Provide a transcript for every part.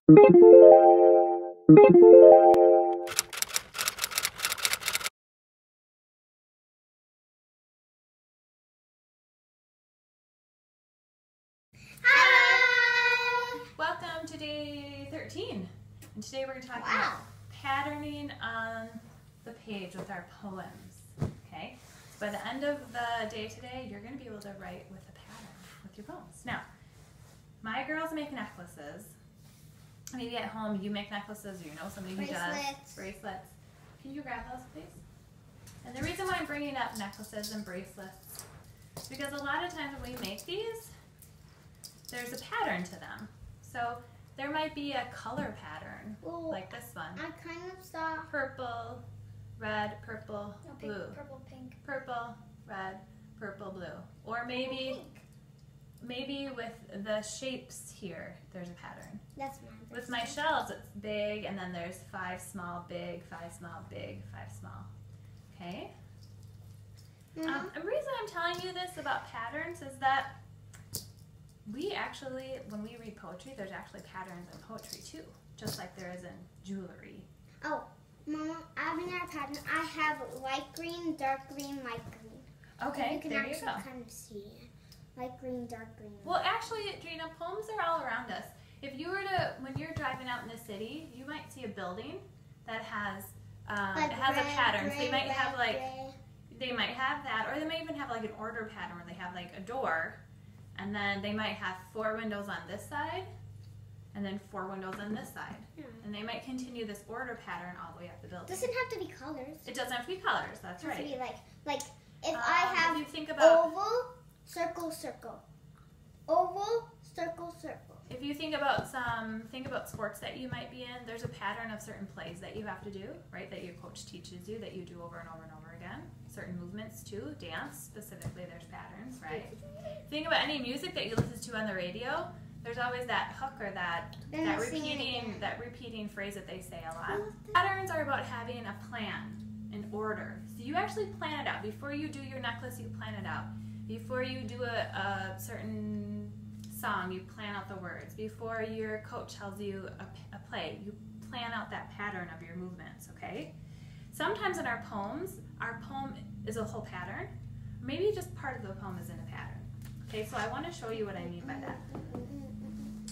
Hi! Welcome to day 13. And today we're going to talk about patterning on the page with our poems. Okay? So by the end of the day today, you're going to be able to write with a pattern with your poems. Now, my girls make necklaces. Maybe at home you make necklaces, or you know somebody who does. Bracelets. Can you grab those, please? And the reason why I'm bringing up necklaces and bracelets is because a lot of times when we make these, there's a pattern to them. So there might be a color pattern, like this one. I kind of saw purple, red, purple, blue. Purple, pink. Purple, red, purple, blue. Or maybe with the shapes here, there's a pattern. That's mine. With my shells, it's big, and then there's 5 small, big, 5 small, big, 5 small. Okay? The reason I'm telling you this about patterns is that we actually, when we read poetry, there's actually patterns in poetry too, just like there is in jewelry. Oh, Mama, I have another pattern. I have light green, dark green, light green. Okay, you can there you actually go. kind of see it. Light green, dark green. Well, actually, Adrina, poems are all around us. If you were to, when you're driving out in the city, you might see a building that has like it has red, a pattern. gray, So they might have like, gray. they might have that, or they might even have like an order pattern where they have like a door, and then they might have 4 windows on this side, and then 4 windows on this side. And they might continue this order pattern all the way up the building. It doesn't have to be colors. It doesn't have to be colors, that's right. It has to be like if I have if you think about, oval, circle, circle. Oval, circle, circle. if you think about sports that you might be in, there's a pattern of certain plays that you have to do, right? That your coach teaches you, that you do over and over and over again. Certain movements too, dance specifically, there's patterns, right? Think about any music that you listen to on the radio. There's always that hook or that repeating phrase that they say a lot. Patterns are about having a plan, an order. So you actually plan it out. Before you do your necklace, you plan it out. Before you do a certain song, you plan out the words. Before your coach tells you a play, you plan out that pattern of your movements, okay? Sometimes in our poem is a whole pattern. Maybe just part of the poem is in a pattern. Okay, so I want to show you what I mean by that.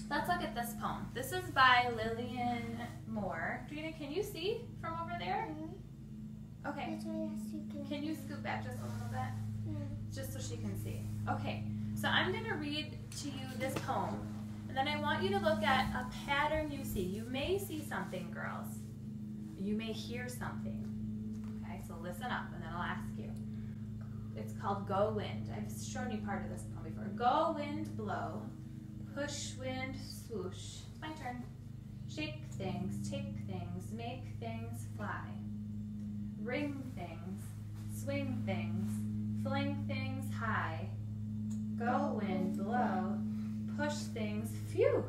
Let's look at this poem. This is by Lillian Moore. Drina, can you see from over there? Okay. Can you scoot back just a little bit? Just so she can see. Okay, so I'm going to read to you this poem, and then I want you to look at a pattern you see. You may see something, girls. You may hear something. Okay, so listen up, and then I'll ask you. It's called Go Wind. I've shown you part of this poem before. Go wind, blow. Push wind, swoosh. It's my turn. Shake things, take things, make things fly. Ring things, swing things, fling things high. Go wind, blow. Push things, phew.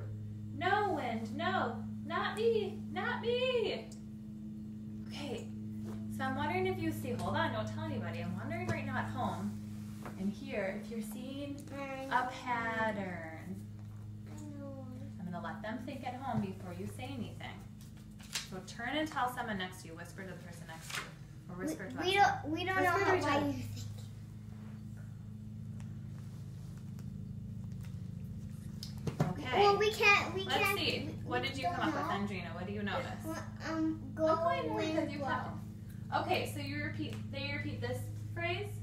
No wind, no, not me, not me. Okay, so I'm wondering if you see, hold on, don't tell anybody. I'm wondering right now at home and here if you're seeing a pattern. I'm going to let them think at home before you say anything. So turn and tell someone next to you. Whisper to the person next to you. Or whisper to us. We don't know why you think. Okay. Well, we can't. Let's see. What did you come up with, Andrina? What do you notice? Go wind, blow. Okay, so you repeat this phrase.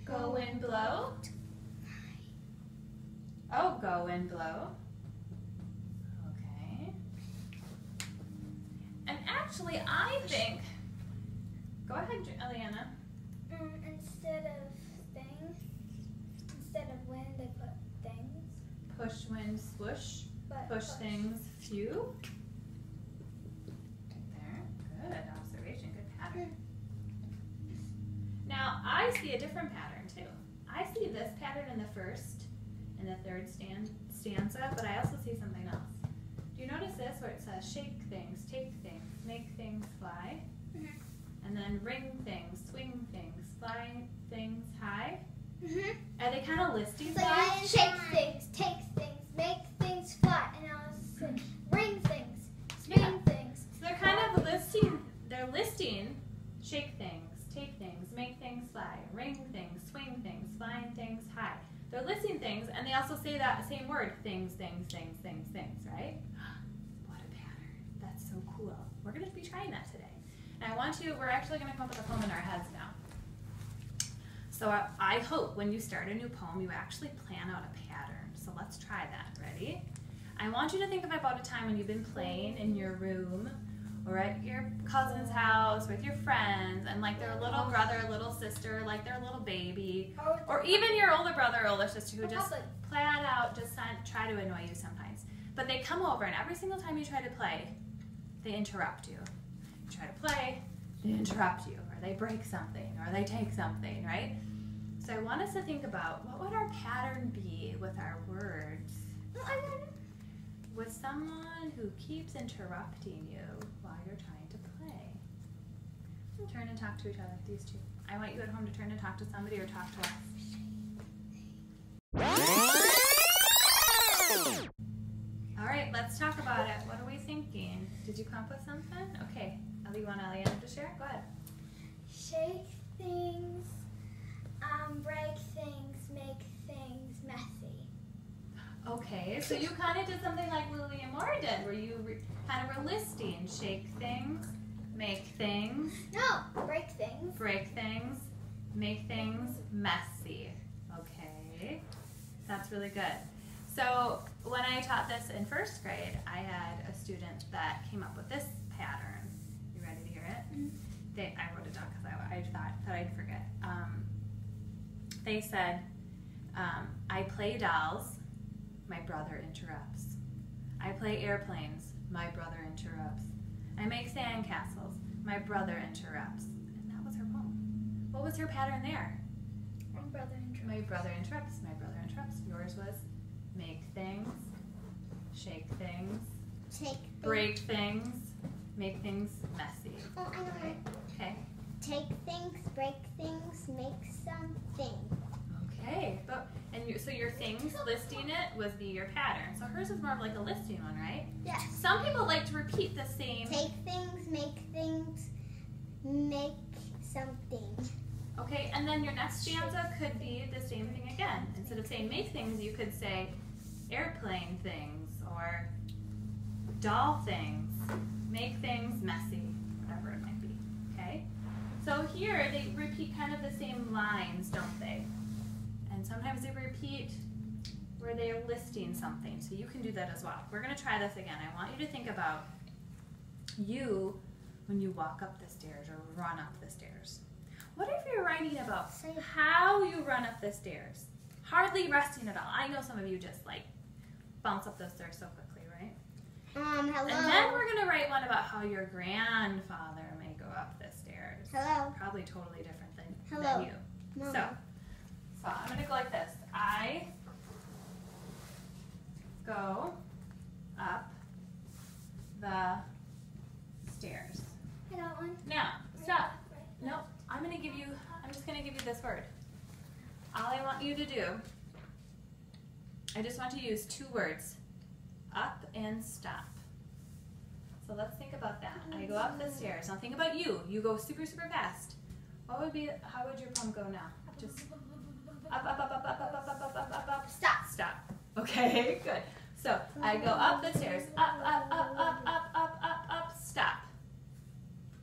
Go wind, blow. Oh, go wind, blow. Okay. And actually, I think. Go ahead, Eliana. Instead of wind, they put things. Push, wind, swoosh. Push things, phew. Right there. Good observation. Good pattern. Now, I see a different pattern too. I see this pattern in the first and the third stanza, but I also see something else. Do you notice this where it says shake things, take things, make things fly? And then ring things, swing things, fly things high? Are they kind of listing stuff? Shake things, take things, make things fly, and I was saying ring things, same word. Things, things, things, things, things, right? What a pattern. That's so cool. We're going to be trying that today. And we're actually going to come up with a poem in our heads now. So I hope when you start a new poem, you actually plan out a pattern. So let's try that. Ready? I want you to think about a time when you've been playing in your room or at your cousin's house with your friends and like their little brother, little sister, like their little baby, or even your older brother or older sister who just flat out just try to annoy you sometimes. But they come over and every single time you try to play, they interrupt you. You try to play, they interrupt you, or they break something, or they take something, right? So I want us to think about what would our pattern be with our words with someone who keeps interrupting you while you're trying to play. Turn and talk to each other, these two. I want you at home to turn and talk to somebody or talk to us. All right, let's talk about it. What are we thinking? Did you come up with something? Okay, you want Eliana to share? Go ahead. Shake things, break things, make things messy. Okay, so you kind of did something like Lily and Laura did, where you kind of were listing. Shake things, make things. No, break things. Break things, make things messy. Okay, that's really good. So when I taught this in first grade, I had a student that came up with this pattern. You ready to hear it? Mm-hmm. I wrote it down because I thought I'd forget. They said, I play dolls, my brother interrupts. I play airplanes, my brother interrupts. I make sandcastles, my brother interrupts. And that was her poem. What was her pattern there? My brother interrupts. My brother interrupts, my brother interrupts. Yours was make things, shake things, break things, make things messy. Oh, I know. Okay. Okay. Take things, break things, make something. Okay. So your things, listing it, would be your pattern. So hers is more of like a listing one, right? Yes. Some people like to repeat the same. Take things, make something. Okay, and then your next stanza could be the same thing again. Instead of saying make things, you could say airplane things or doll things, make things messy, whatever it might be, okay? So here they repeat kind of the same lines, don't they? And sometimes they repeat where they're listing something, so you can do that as well. We're gonna try this again. I want you to think about you when you walk up the stairs or run up the stairs. What if you're writing about how you run up the stairs? Hardly resting at all. I know some of you just like bounce up those stairs so quickly, right? Hello. And then we're going to write one about how your grandfather may go up the stairs. Hello. Probably totally different than you. Mama. So I'm going to go like this. I go up the stairs. I got one. Now, stop. Nope. I'm just going to give you this word. All I want you to do, I just want you to use two words, up and stop. So let's think about that. I go up the stairs. Now think about you. You go super, super fast. How would your poem go now? Just up, up, up, up, up, up, up, up, up, up, up. Stop. Stop. Okay, good. So I go up the stairs. Up, up, up, up, up, up, up, up, stop.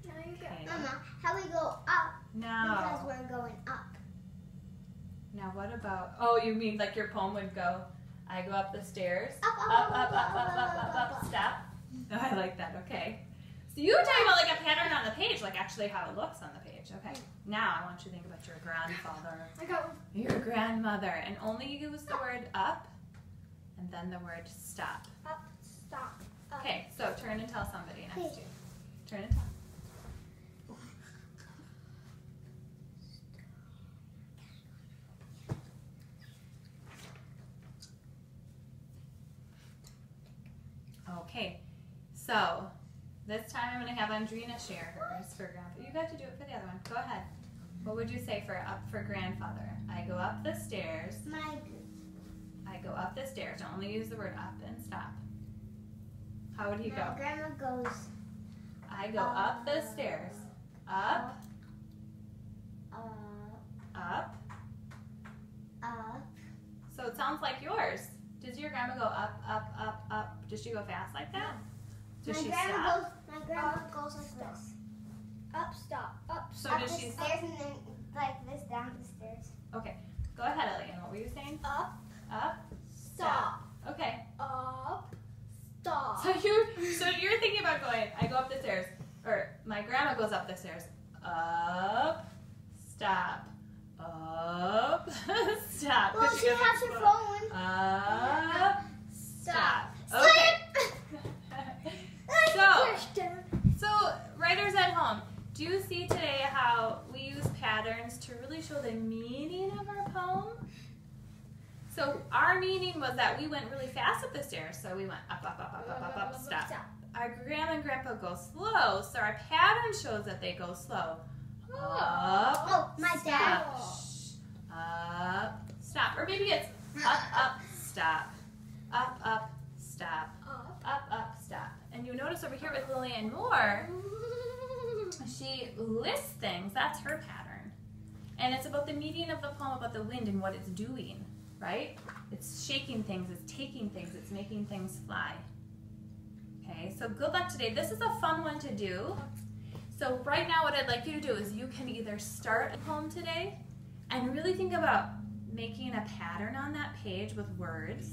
Now you go. Okay. Mama, how we go up? Now. Because we're going up. Now what about, oh, you mean like your poem would go, I go up the stairs, Up, up, up, up, up, up, up, stop. Oh, I like that, okay. So you were talking about like a pattern on the page, like actually how it looks on the page, okay. Now I want you to think about your grandfather, I got one. your grandmother, and only use the word up and then the word stop. Up, stop. Up. Okay, so turn and tell somebody next to you. Turn and tell. Okay, so this time I'm going to have Andrina share hers for grandfather. You got to do it for the other one. Go ahead. What would you say for up for grandfather? I go up the stairs. I go up the stairs. Don't only use the word up and stop. How would he go? Grandma goes I go up the stairs. Up, up, up. up. So it sounds like yours. Does your grandma go up, up, up, up? Does she go fast like that? Does she My stop? grandma goes like this. Up, stop, up, So Up does the she? stairs and then like this down the stairs. Okay, go ahead, Elliot. What were you saying? up, Up, stop, Okay. up, stop. So you're thinking about going. I go up the stairs, or my grandma goes up the stairs. Up, stop, up, stop. Well, But she goes has slow. her phone. Up, stop. Stop. Okay. So writers at home, do you see today how we use patterns to really show the meaning of our poem? So our meaning was that we went really fast up the stairs, so we went up, up, up, up, up, up, up, stop. Our grandma and grandpa go slow, so our pattern shows that they go slow. Up, Oh, my dad. stop, up, stop. Or maybe it's up, up, stop, up, up, stop, up, stop. And you notice over here with Lillian Moore, she lists things. That's her pattern. And it's about the meaning of the poem, about the wind and what it's doing, right? It's shaking things, it's taking things, it's making things fly. Okay, so good luck today. This is a fun one to do. So right now what I'd like you to do is you can either start a poem today and really think about making a pattern on that page with words,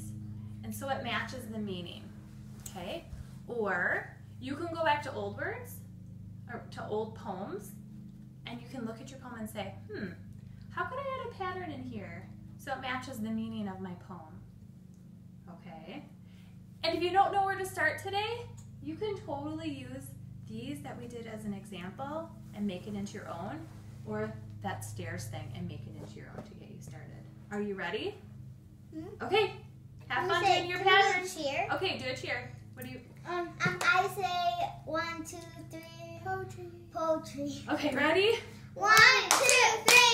and so it matches the meaning, okay? Or you can go back to old words, or to old poems, and you can look at your poem and say, how could I add a pattern in here so it matches the meaning of my poem? Okay? And if you don't know where to start today, you can totally use these that we did as an example and make it into your own, or that stairs thing and make it into your own to get you started. Are you ready? Okay. Have fun doing your pattern. Cheer. Okay, do a cheer. What do you? I say 1, 2, 3. Poetry. Okay, ready? 1, 2, 3.